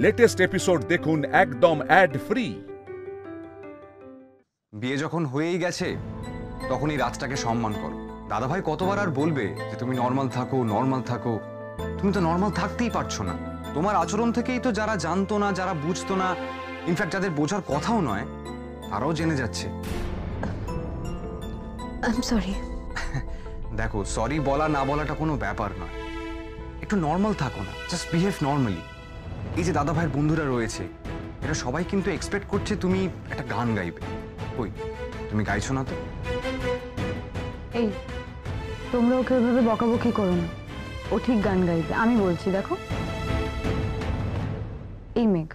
Latest episode দেখুন একদম add free. বিয়ে যখন হয়েই গেছে তখন এই রাজটাকে সম্মান করো। দাদাভাই কতবার আর বলবে যে তুমি নর্মাল থাকো নর্মাল থাকো? তুমি তো নর্মাল থাকতেই পারছো না। তোমার আচরণ থেকেই তো যারা জানতো না, যারা বুঝতো না, ইনফ্যাক্ট যাদের বোঝার কথাও নয়, তারাও জেনে যাচ্ছে। I sorry. দেখো, সরি বলা না বলাটা কোনো ব্যাপার নয়। একটু নর্মাল থাকো না, জাস্ট বিহেভ নর্মালি। এই যে দাদাভাইয়ের বন্ধুরা রয়েছে, এটা সবাই কিন্তু এক্সপেক্ট করছে তুমি একটা গান গাইবে। কই, তুমি গাইছো না তো? এই, তোমরা ওকে ওইভাবে বকাবকি করো না। ও ঠিক গান গাইবে, আমি বলছি। দেখো, এই মেঘ,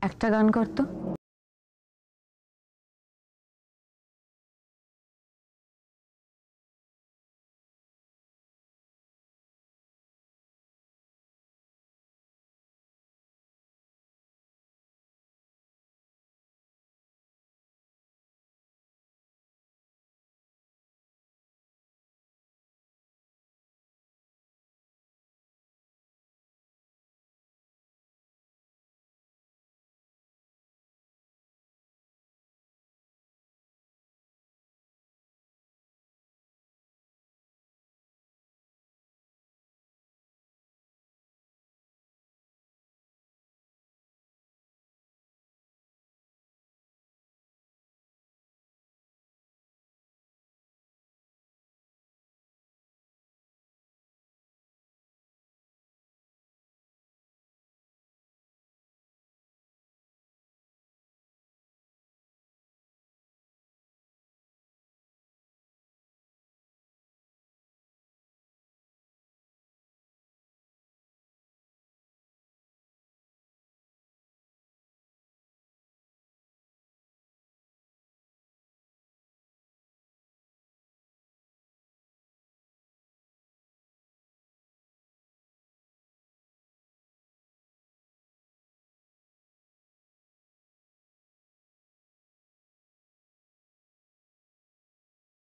একটা গান করতো।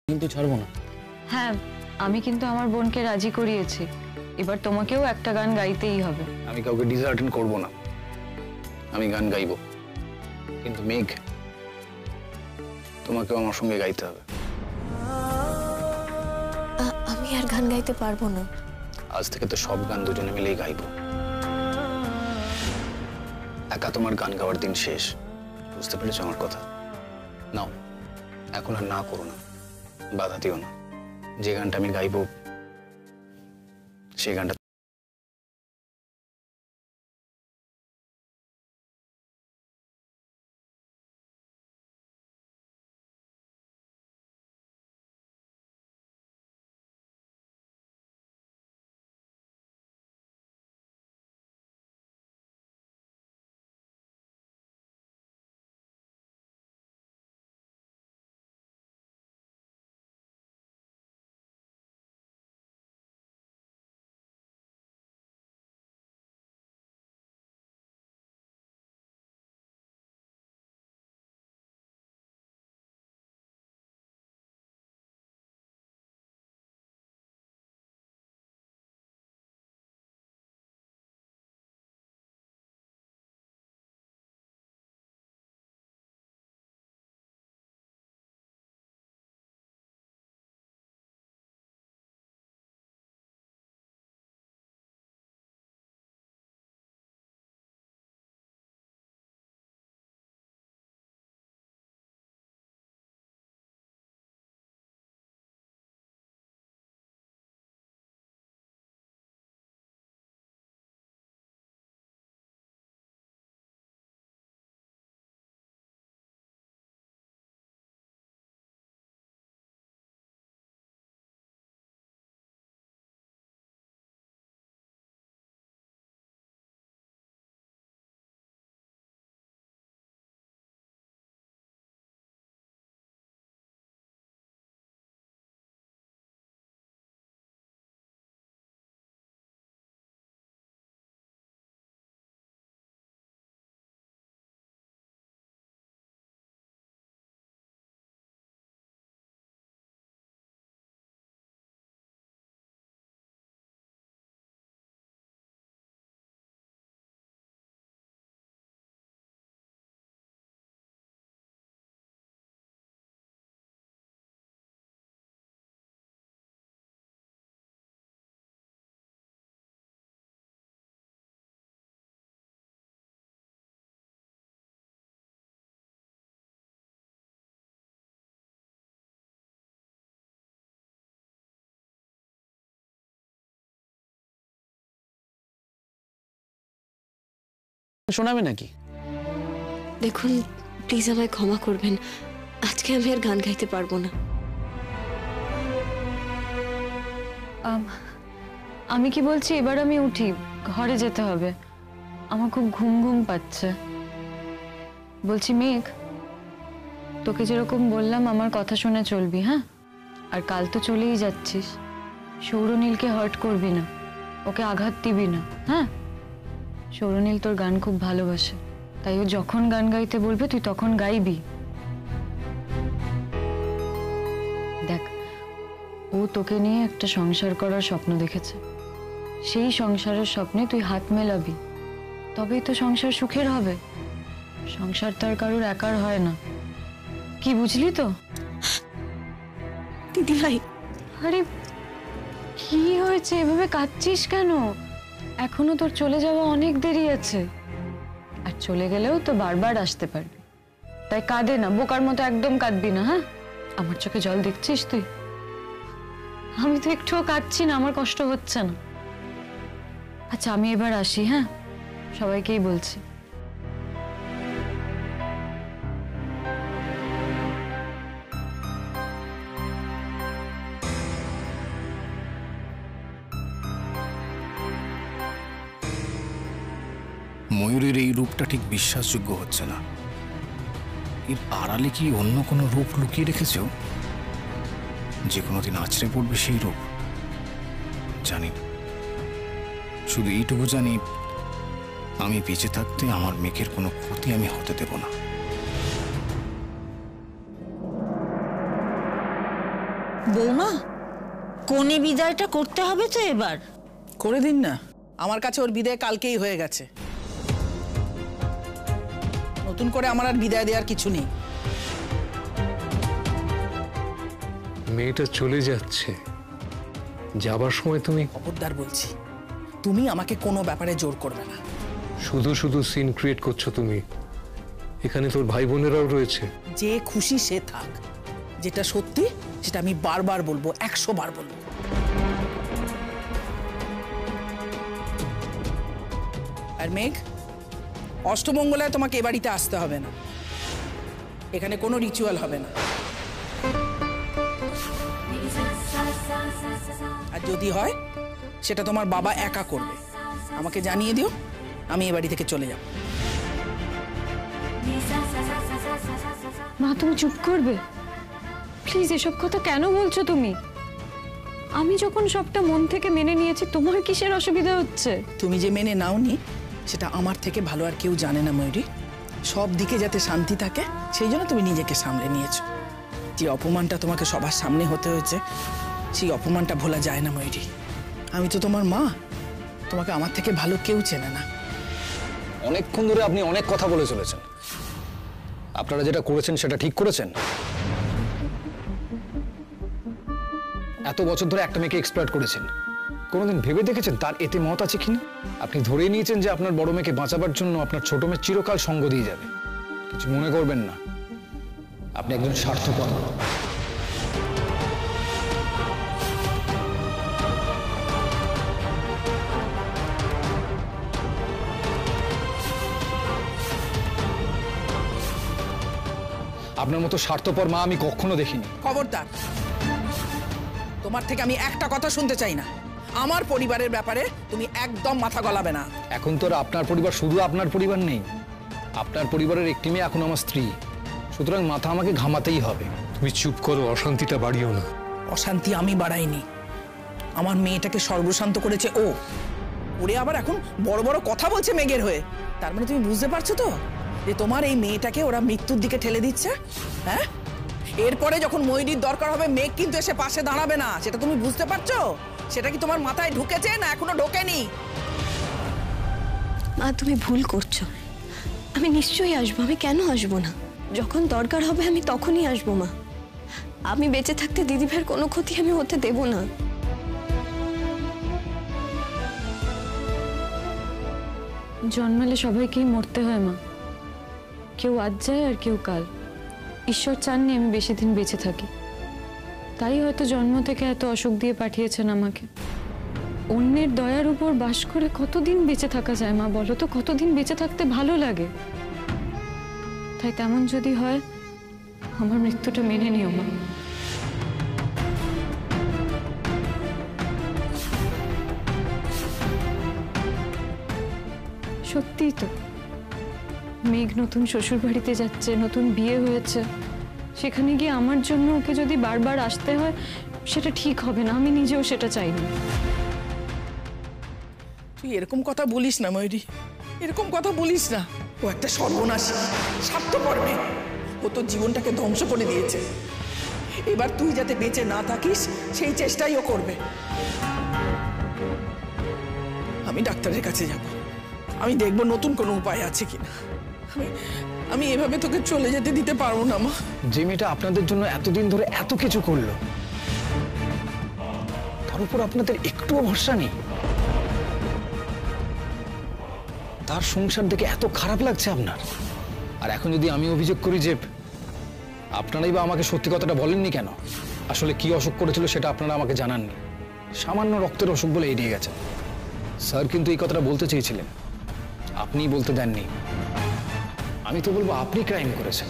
কিন্তু ছাড়বো না। হ্যাঁ, আমি কিন্তু আমার বোনকে রাজি করিয়েছি। এবার তোমাকেও একটা গান গাইতেই হবে। আমি কাউকে ডিসঅ্যাটেন্ড করব না, আমি গান গাইবো। কিন্তু মেঘ, তোমাকেও আমার সঙ্গে গাইতে হবে। আমি আর গান গাইতে পারবো না। আজ থেকে তো সব গান দুজনে মিলেই গাইবো। একা তোমার গান গাওয়ার দিন শেষ, বুঝতে পেরেছো আমার কথা? নাও, এখন আর না করো না, বাধা দিও না। যে গানটা আমি গাইবো সেই গানটা শোনাবে নাকি? দেখুন প্লিজ আমায় ক্ষমা করবেন, আজকে আমি আর গান গাইতে পারবো না। আমি কি বলছি, এবার আমি উঠি, ঘরে যেতে হবে, আমার খুব ঘুম ঘুম পাচ্ছে। বলছি মেঘ, তোকে যেরকম বললাম আমার কথা শুনে চলবি, হ্যাঁ? আর কাল তো চলেই যাচ্ছিস, সৌরনীলকে হার্ট করবি না, ওকে আঘাত দিবি না, হ্যাঁ? সৌরনীল তোর গান খুব ভালোবাসে, তাই ও যখন গান গাইতে বলবে তুই তখন গাইবি। দেখ, ও তোকে নিয়ে একটা সংসার করার স্বপ্ন দেখেছে, সেই সংসারের স্বপ্নে তুই হাত মেলাবি, তবেই তো সংসার সুখের হবে। সংসার তার কারোর একার হয় না, কি বুঝলি তো? দিদি ভাই, আরে কি হয়েছে, এভাবে কাঁদছিস কেন? এখনো তোর চলে যাওয়া অনেক দেরি আছে, আর চলে গেলেও তো বারবার আসতে পারবি, তাই কাঁদে না, বোকার মতো একদম কাঁদবি না, হ্যাঁ? আমার চোখে জল দেখছিস তুই? আমি তো একটুও কাঁদছি না, আমার কষ্ট হচ্ছে না। আচ্ছা আমি এবার আসি, হ্যাঁ? সবাইকেই বলছি। ময়ূরের এই রূপটা ঠিক বিশ্বাসযোগ্য হচ্ছে না। এর আড়ালে কি অন্য কোনো রূপ লুকিয়ে রেখেছ, যে কোনোদিন আছড়ে পড়বে সেই রূপ? জানি না, শুধু এইটুকু জানি, আমি বেঁচে থাকতে আমার মেঘের কোনো ক্ষতি আমি হতে দেব না। বৌমা, কোনে বিদায়টা করতে হবে তো এবার। করে দিন না, আমার কাছে ওর বিদায় কালকেই হয়ে গেছে। নতুন করে আমার আর বিদায় দেওয়ার কিছু নেই। মেয়েটা চলে যাচ্ছে, যাবার সময় তুমি খবরদার বলছি, তুমি আমাকে কোনো ব্যাপারে জোর করবে না। শুধু শুধু সিন ক্রিয়েট করছো তুমি। এখানে তোর ভাই বোনেরাও রয়েছে। যে খুশি সে থাক, যেটা সত্যি সেটা আমি বারবার বলবো, 100 বার বলবো। আর মেঘ, অষ্টমঙ্গলায় তোমাকে এ বাড়িতে আসতে হবে না, এখানে কোনো রিচুয়াল হবে না। আর যদি হয় সেটা তোমার বাবা একা করবে, আমাকে জানিয়ে দিও, আমি এ বাড়ি থেকে চলে যাব। মা তুমি চুপ করবে প্লিজ, এসব কথা কেন বলছো তুমি? আমি যখন সবটা মন থেকে মেনে নিয়েছি, তোমার কিসের অসুবিধা হচ্ছে? তুমি যে মেনে নাওনি সেটা আমার থেকে ভালো আর কেউ জানে না ময়ূরী। সব দিকে যাতে শান্তি থাকে সেই জন্য তুমি নিজেকে সামলে নিয়েছো। যে অপমানটা তোমাকে সবার সামনে হতে হয়েছে, সেই অপমানটা ভোলা যায় না ময়ূরী। আমি তো তোমার মা, তোমাকে আমার থেকে ভালো কেউ চেনে না। অনেকক্ষণ ধরে আপনি অনেক কথা বলে চলেছেন। আপনারা যেটা করেছেন সেটা ঠিক করেছেন? এত বছর ধরে একটা মেয়েকে এক্সপ্লয়েট করেছেন, কোনোদিন ভেবে দেখেছেন তার এতে মত আছে কিনা? আপনি ধরেই নিয়েছেন যে আপনার বড় মেয়েকে বাঁচাবার জন্য আপনার ছোট মেয়ে চিরকাল সঙ্গ দিয়ে যাবে। কিছু মনে করবেন না, আপনি একজন স্বার্থপর। আপনার মতো স্বার্থপর মা আমি কখনো দেখিনি। খবরদার, তোমার থেকে আমি একটা কথা শুনতে চাই না। আমার পরিবারের ব্যাপারে তুমি একদম মাথা গলাবে না। এখন তো আর আপনার পরিবার শুধু আপনার পরিবার নেই, আপনার পরিবারের একটি মেয়ে এখন আমার স্ত্রী, সুতরাং মাথা আমাকে ঘামাতেই হবে। তুমি চুপ করো, অশান্তিটা বাড়িও না। অশান্তি আমি বাড়াইনি, আমার মেয়েটাকে সর্বশান্ত করেছে ও। ওরে আবার এখন বড় বড় কথা বলছে মেঘের হয়ে। তার মানে তুমি বুঝতে পারছো তো যে তোমার এই মেয়েটাকে ওরা মৃত্যুর দিকে ঠেলে দিচ্ছে? হ্যাঁ, এরপরে যখন ময়ূরীর দরকার হবে মেঘ কিন্তু এসে পাশে দাঁড়াবে না, সেটা তুমি বুঝতে পারছো? সেটা কি তোমার মাথায় ঢুকেছে না এখনো ঢোকেনি? মা তুমি ভুল করছো, আমি নিশ্চয়ই আসবো। আমি কেন আসবো না? যখন দরকার হবে আমি তখনই আসবো মা। আমি বেঁচে থাকতে দিদি ভাইয়ের কোনো ক্ষতি আমি হতে দেব না। জন্মালে সবাইকেই মরতে হয় মা, কেউ আজ যায় আর কেউ কাল। ঈশ্বর চাননি আমি বেশি দিন বেঁচে থাকি, তাই হয়তো জন্ম থেকে এত অসুখ দিয়ে পাঠিয়েছেন আমাকে। অন্যের দয়ার উপর বাস করে কতদিন বেঁচে থাকা যায় মা, বলো তো? কতদিন বেঁচে থাকতে ভালো লাগে? তাই তেমন যদি হয়, আমার মৃত্যুটা মেনে নিও মা। সত্যিই তো, মেঘ নতুন শ্বশুর বাড়িতে যাচ্ছে, নতুন বিয়ে হয়েছে, সেখানে গিয়ে আমার জন্য ওকে যদি বারবার আসতে হয়, সেটা ঠিক হবে না। আমি নিজেও সেটা চাই না। তুই এরকম কথা বলিস না ময়ূরী, এরকম কথা বলিস না। ও একটা সর্বনাশী, স্বার্থপর মেয়ে। ও তোর জীবনটাকে ধ্বংস করে দিয়েছে। এবার তুই যাতে বেঁচে না থাকিস সেই চেষ্টাই ও করবে। আমি ডাক্তারের কাছে যাব, আমি দেখব নতুন কোনো উপায় আছে কিনা। আমি এভাবে তোকে চলে যেতে দিতে পারবো না মা। যে মেয়েটা আপনাদের জন্য এতদিন ধরে এত কিছু করলো, তার উপর আপনাদের একটুও ভরসা নেই। তার সংসার দেখে এত খারাপ লাগছে আপনার। আর এখন যদি আমি অভিযোগ করি যে আপনারাই বা আমাকে সত্যি কথাটা বলেননি কেন, আসলে কি অসুখ করেছিল সেটা আপনারা আমাকে জানাননি, সামান্য রক্তের অসুখ বলে এড়িয়ে গেছেন। স্যার কিন্তু এই কথাটা বলতে চেয়েছিলেন, আপনিই বলতে দেননি। আমি তো বলবো আপনি ক্রাইম করেছেন।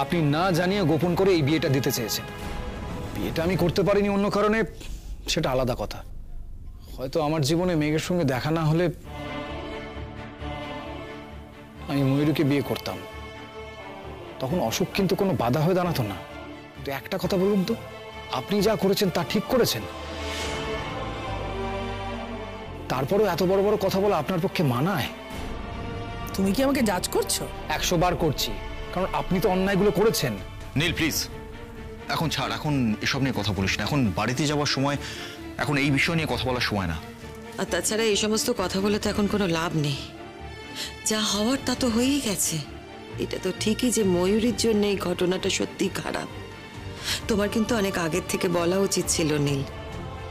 আপনি না জানিয়ে গোপন করে এই বিয়েটা দিতে চেয়েছেন। বিয়েটা আমি করতে পারিনি অন্য কারণে, সেটা আলাদা কথা। হয়তো আমার জীবনে মেঘের সঙ্গে দেখা না হলে আমি ময়ূরীকে বিয়ে করতাম, তখন অসুখ কিন্তু কোনো বাধা হয়ে দাঁড়াতো না। কিন্তু একটা কথা বলুন তো, আপনি যা করেছেন তা ঠিক করেছেন? তারপরেও এত বড় বড় কথা বলা আপনার পক্ষে মানায়? তুমি কি আমাকে জাজ করছো? 100 বার করছি, কারণ আপনি তো অন্যায়গুলো করেছেন। নীল প্লিজ, এখন ছাড়, এখন এসব নিয়ে কথা বলিস না। এখন বাড়িতে যাওয়ার সময়, এখন এই বিষয় নিয়ে কথা বলার সময় না। আর তাছাড়া এই সমস্ত কথা বলে তো এখন কোনো লাভ নেই। যা হওয়ার তা তো হয়েই গেছে। এটা তো ঠিকই যে ময়ূরীর জন্য এই ঘটনাটা সত্যিই খারাপ। তোমার কিন্তু অনেক আগের থেকে বলা উচিত ছিল নীল।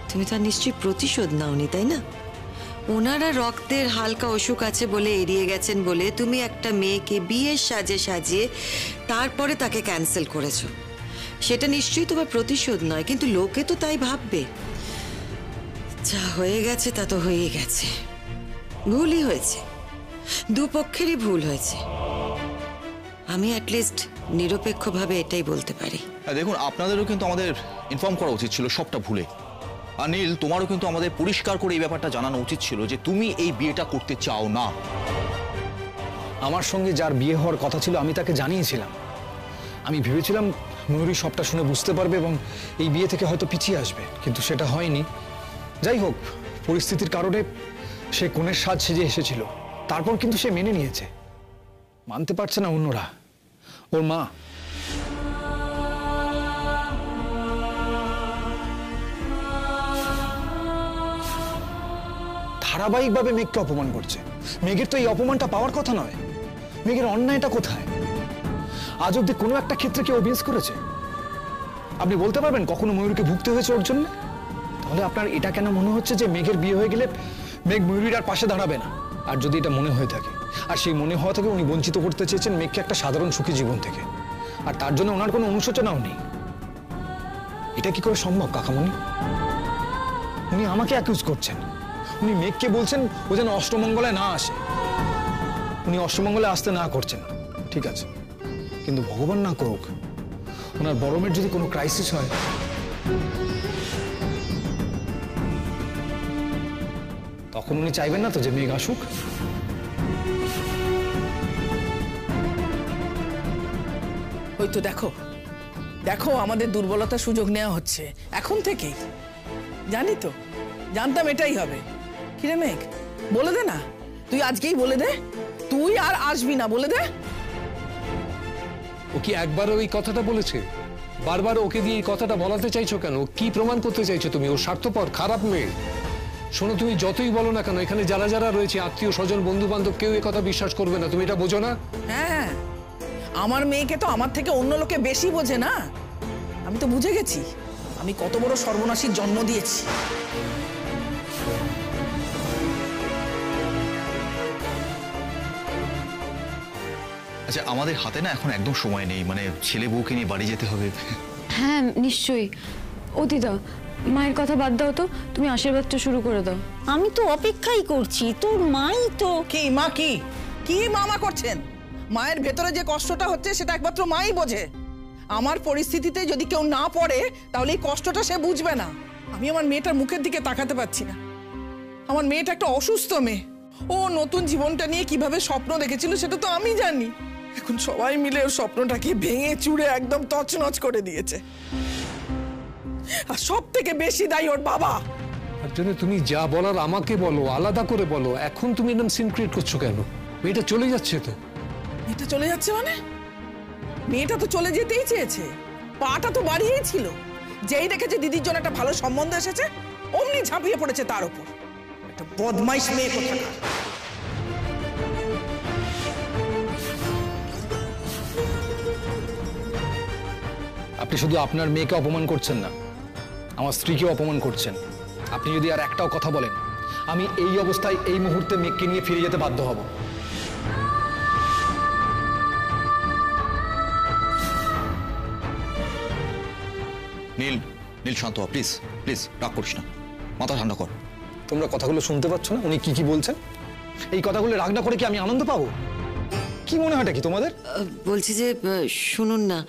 তুমি তার নিশ্চয়ই প্রতিশোধ নাওনি, তাই না? ওনারা রক্তের হালকা অসুখ আছে বলে এড়িয়ে গেছেন বলে তুমি একটা মেয়েকে বিয়ের সাজে সাজিয়ে তারপরে তাকে ক্যান্সেল করেছো। সেটা নিশ্চয়ই তোমার প্রতিশোধ নয়, কিন্তু লোকে তো তাই ভাববে। যা হয়ে গেছে তা তো হয়েই গেছে। ভুলই হয়েছে, দুপক্ষেরই ভুল হয়েছে। আমি অ্যাটলিস্ট নিরপেক্ষভাবে এটাই বলতে পারি। দেখুন, আপনাদেরও কিন্তু আমাদের ইনফর্ম করা উচিত ছিল সবটা ভুলে। আর নীল, তোমারও কিন্তু আমাদের পরিষ্কার করে এই ব্যাপারটা জানানো উচিত ছিল যে তুমি এই বিয়েটা করতে চাও না। আমার সঙ্গে যার বিয়ে হওয়ার কথা ছিল আমি তাকে জানিয়েছিলাম। আমি ভেবেছিলাম ময়ূরী সবটা শুনে বুঝতে পারবে এবং এই বিয়ে থেকে হয়তো পিছিয়ে আসবে, কিন্তু সেটা হয়নি। যাই হোক, পরিস্থিতির কারণে সে কনের সাজ সেজে এসেছিল, তারপর কিন্তু সে মেনে নিয়েছে। মানতে পারছে না অন্যরা, ওর মা। ধারাবাহিকভাবে মেঘকে অপমান করছে। মেঘের তো এই অপমানটা পাওয়ার কথা নয়। মেঘের অন্যায়টা কোথায়? আজ অব্দি কোনো একটা ক্ষেত্রে কেউ অভিযোগ করেছে? আপনি বলতে পারবেন কখনো ময়ূরীকে ভুগতে হয়েছে ওর জন্য? তাহলে আপনার এটা কেন মনে হচ্ছে যে মেঘের বিয়ে হয়ে গেলে মেঘ ময়ূরীর আর পাশে দাঁড়াবে না? আর যদি এটা মনে হয়ে থাকে, আর সেই মনে হওয়া থেকে উনি বঞ্চিত করতে চেয়েছেন মেঘকে একটা সাধারণ সুখী জীবন থেকে, আর তার জন্য ওনার কোনো অনুশোচনাও নেই, এটা কি করে সম্ভব কাকামণি? উনি আমাকে অ্যাকিউজ করছেন। উনি মেঘকে বলছেন ও যেন অষ্টমঙ্গলায় না আসে। উনি অষ্টমঙ্গলে আসতে না করছেন, ঠিক আছে, কিন্তু ভগবান না করুক ওনার বড় মেয়ের যদি কোনো ক্রাইসিস হয়, তখন উনি চাইবেন না তো যে মেঘ আসুক? ওই তো দেখো দেখো, আমাদের দুর্বলতার সুযোগ নেওয়া হচ্ছে এখন থেকেই। জানি তো, জানতাম এটাই হবে। কিরে মেঘ, বলে দে না, তুই আজকেই বলে দে, তুই আর আসবি না, বলে দে। ও কি একবারও এই কথাটা বলেছে? বারবার ওকে দিয়ে এই কথাটা বলাতে চাইছো কেন? কি প্রমাণ করতে চাইছো তুমি? ও স্বার্থপর, খারাপ মেয়ে। শোনো, তুমি যতই বলো না কেন, এখানে যারা যারা রয়েছে, আত্মীয় স্বজন বন্ধু বান্ধব, কেউ এ কথা বিশ্বাস করবে না। তুমি এটা বোঝো না? হ্যাঁ, আমার মেয়েকে তো আমার থেকে অন্য লোকে বেশি বোঝে না। আমি তো বুঝে গেছি আমি কত বড় সর্বনাশীর জন্ম দিয়েছি। আচ্ছা, আমাদের হাতে না এখন একদম সময় নেই, মানে ছেলে বউকে নিয়ে বাড়ি যেতে হবে। হ্যাঁ নিশ্চয়ই। ও দিদা, মায়ের কথা বাদ দাও তো, তুমি আশীর্বাদটা শুরু করে দাও। আমি তো অপেক্ষাই করছি, তোর মাই তো। কি মা, কি কি মামা করছেন? মায়ের ভেতরে যে কষ্টটা হচ্ছে সেটা একমাত্র মাই বোঝে। আমার পরিস্থিতিতে যদি কেউ না পড়ে তাহলে এই কষ্টটা সে বুঝবে না। আমি আমার মেয়েটার মুখের দিকে তাকাতে পারছি না। আমার মেয়েটা একটা অসুস্থ মেয়ে। ও নতুন জীবনটা নিয়ে কিভাবে স্বপ্ন দেখেছিল সেটা তো আমি জানি। এখন সবাই মিলে ওর স্বপ্নটাকে ভেঙে চুরে একদম তছনছ করে দিয়েছে। আর সব থেকে বেশি দায়ী ওর বাবা। তার জন্য তুমি যা বলার আমাকে বলো, আলাদা করে বলো। এখন তুমি এরকম সিন ক্রিয়েট করছো কেন? মেয়েটা চলে যাচ্ছে তো। মেয়েটা চলে যাচ্ছে মানে? মেয়েটা তো চলে যেতেই চেয়েছে, পাটা তো বাড়িয়েই ছিল। যেই দেখেছে দিদির জন্য একটা ভালো সম্বন্ধ এসেছে অমনি ঝাঁপিয়ে পড়েছে তার উপর। একটা বদমাইশ মেয়ে কোথাকার। আপনি শুধু আপনার মেয়েকে অপমান করছেন না, আমার স্ত্রীকেও অপমান করছেন। আপনি যদি আর একটাও কথা বলেন, আমি এই অবস্থায় এই মুহূর্তে মেয়েকে নিয়ে ফিরে যেতে বাধ্য হব। নীল, নীল শান্ত হ প্লিজ, প্লিজ রাগ করিস না, মাথা ঠান্ডা কর। তোমরা কথাগুলো শুনতে পাচ্ছ না উনি কি কি বলছেন? এই কথাগুলো রাগ না করে কি আমি আনন্দ পাবো? কি মনে হয়টা কি তোমাদের? বলছি যে শুনুন না,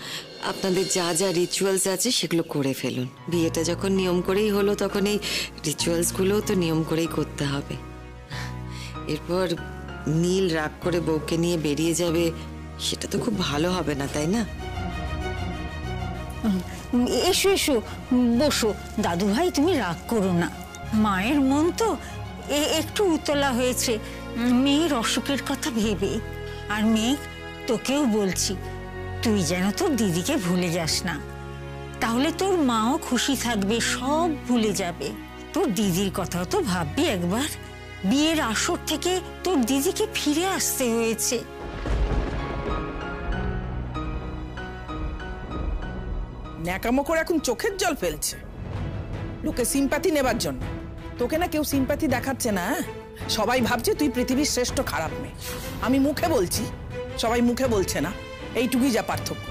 আপনাদের যা যা রিচুয়ালস আছে সেগুলো করে ফেলুন। বিয়েটা যখন নিয়ম করেই হলো তখন এই রিচুয়ালসগুলোও তো নিয়ম করেই করতে হবে। এরপর নীল রাগ করে বউকে নিয়ে বেরিয়ে যাবে, সেটা তো খুব ভালো হবে না, তাই না? এসো এসো, বসো। দাদু ভাই তুমি রাগ করো না, মায়ের মন তো একটু উতলা হয়েছে মেয়ের অসুখের কথা ভেবে। আর মেঘ, তোকেও বলছি, তুই যেন তোর দিদিকে ভুলে যাস না, তাহলে তোর মাও খুশি থাকবে, সব ভুলে যাবে। তোর দিদির কথাও তো ভাববি একবার। বিয়ের আসর থেকে তোর দিদিকে ফিরে আসতে হয়েছে। ন্যাকামো করে এখন চোখের জল ফেলছে লোকে সিম্প্যাথি নেবার জন্য। তোকে না কেউ সিম্প্যাথি দেখাচ্ছে না। সবাই ভাবছে তুই পৃথিবীর শ্রেষ্ঠ খারাপ মেয়ে। আমি মুখে বলছি, সবাই মুখে বলছে না, এইটুকুই যা পার্থক্য।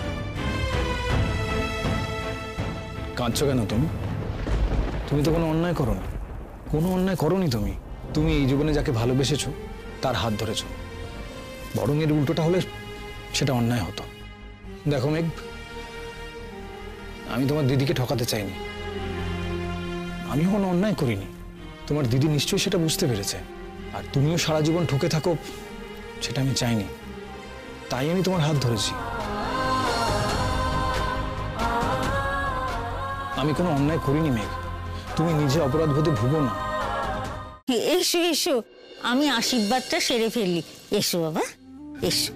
কাঁদছো কেন তুমি? তুমি তো কোনো অন্যায় করোনি, কোনো অন্যায় করোনি তুমি। তুমি এই জীবনে যাকে ভালোবেসেছো তার হাত ধরেছো, বরং এর উল্টোটা হলে সেটা অন্যায় হতো। দেখো মেঘ, আমি তোমার দিদিকে ঠকাতে চাইনি, আমিও কোনো অন্যায় করিনি। তোমার দিদি নিশ্চয়ই সেটা বুঝতে পেরেছে, আর তুমিও সারা জীবন ঠকে থাকো সেটা আমি চাইনি, তাই আমি তোমার হাত ধরেছি। আমি কোনো অন্যায় করিনি মেঘ, তুমি নিজে অপরাধ বোধে ভুগো না। এসো এসো, আমি আশীর্বাদটা সেরে ফেললি। এসো বাবা, এসো।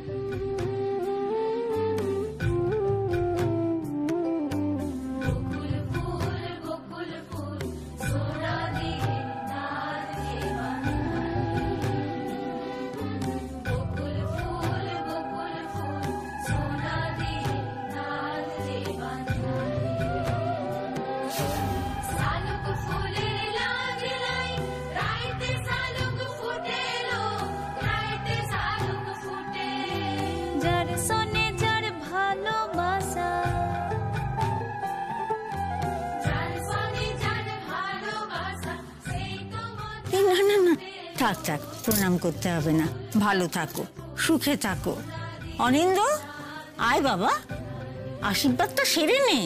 না না না, থাক থাক, প্রণাম করতে হবে না। ভালো থাকো, সুখে থাকো। অনিন্দ, আয় বাবা, আশীর্বাদটা সেরে নে।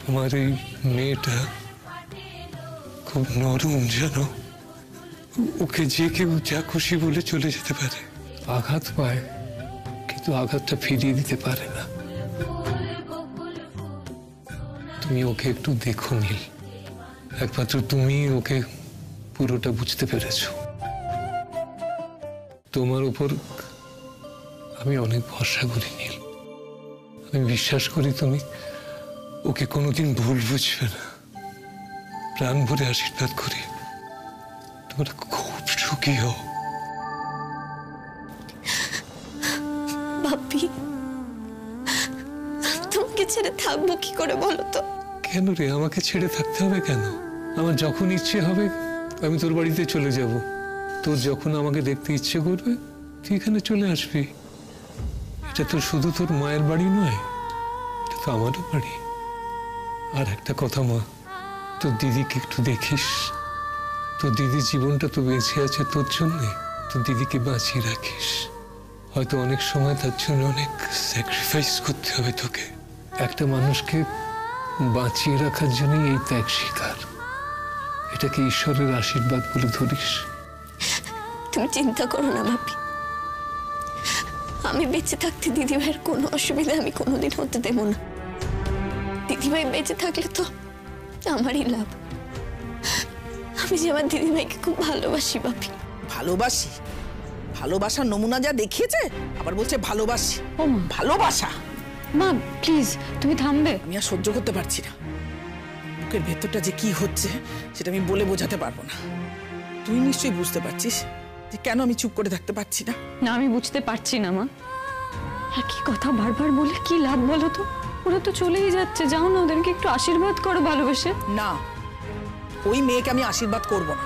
আমার এই মেয়েটা খুব নরম, জানো, ওকে যে কেউ যা খুশি বলে চলে যেতে পারে। আঘাত পায় কিন্তু আঘাতটা ফিরিয়ে দিতে পারে না। তুমি ওকে একটু দেখো নীল, একমাত্র তুমি ওকে পুরোটা বুঝতে পেরেছ। তোমার উপর আমি অনেক ভরসা করি নীল, আমি বিশ্বাস করি তুমি ওকে কোনোদিন ভুল বুঝবে না। প্রাণ ভরে আশীর্বাদ করি তোমরা খুব সুখী হও। বাপি, তোমাকে ছেড়ে থাকবো কি করে বলো তো? কেন রে, আমাকে ছেড়ে থাকতে হবে কেন? আমার যখন ইচ্ছে হবে আমি তোর বাড়িতে চলে যাব। তোর যখন আমাকে দেখতে ইচ্ছে করবে তুই এখানে চলে আসবি। এটা তো শুধু তোর মায়ের বাড়ি নয়, এটা তো আমারও বাড়ি। আর একটা কথা মা, তোর দিদিকে একটু দেখিস। তোর দিদির জীবনটা তো বেঁচে আছে তোর জন্যে, তোর দিদিকে বাঁচিয়ে রাখিস। হয়তো অনেক সময় তার জন্য অনেক স্যাক্রিফাইস করতে হবে তোকে। একটা মানুষকে বাঁচিয়ে রাখার জন্যই এই ত্যাগ স্বীকার, এটাকে ঈশ্বরের আশীর্বাদ বলে ধরিস। তুমি চিন্তা করো না বাপি, আমি বেঁচে থাকতে দিদিভাইয়ের কোনো অসুবিধা আমি কোনোদিন হতে দেব না। দিদিভাই বেঁচে থাকলে তো আমারই লাভ। আমি যে আমার দিদিভাইকে খুব ভালোবাসি বাপি। ভালোবাসি? ভালোবাসার নমুনা যা দেখিয়েছে, আবার বলছে ভালোবাসি। ও মা, ভালোবাসা? মা প্লিজ তুমি থামবে? আমি আর সহ্য করতে পারছি না। বুকের ভেতরটা যে কি হচ্ছে সেটা আমি বলে বোঝাতে পারবো না। তুই নিশ্চয়ই বুঝতে পারছিস যে কেন আমি চুপ করে থাকতে পারছি না। না, আমি বুঝতে পারছি না মা। একই কথা বারবার বলে কি লাভ বলো তো? ওরা তো চলেই যাচ্ছে, যাও না ওদেরকে একটু আশীর্বাদ করো ভালোবেসে। না, ওই মেয়েকে আমি আশীর্বাদ করব না।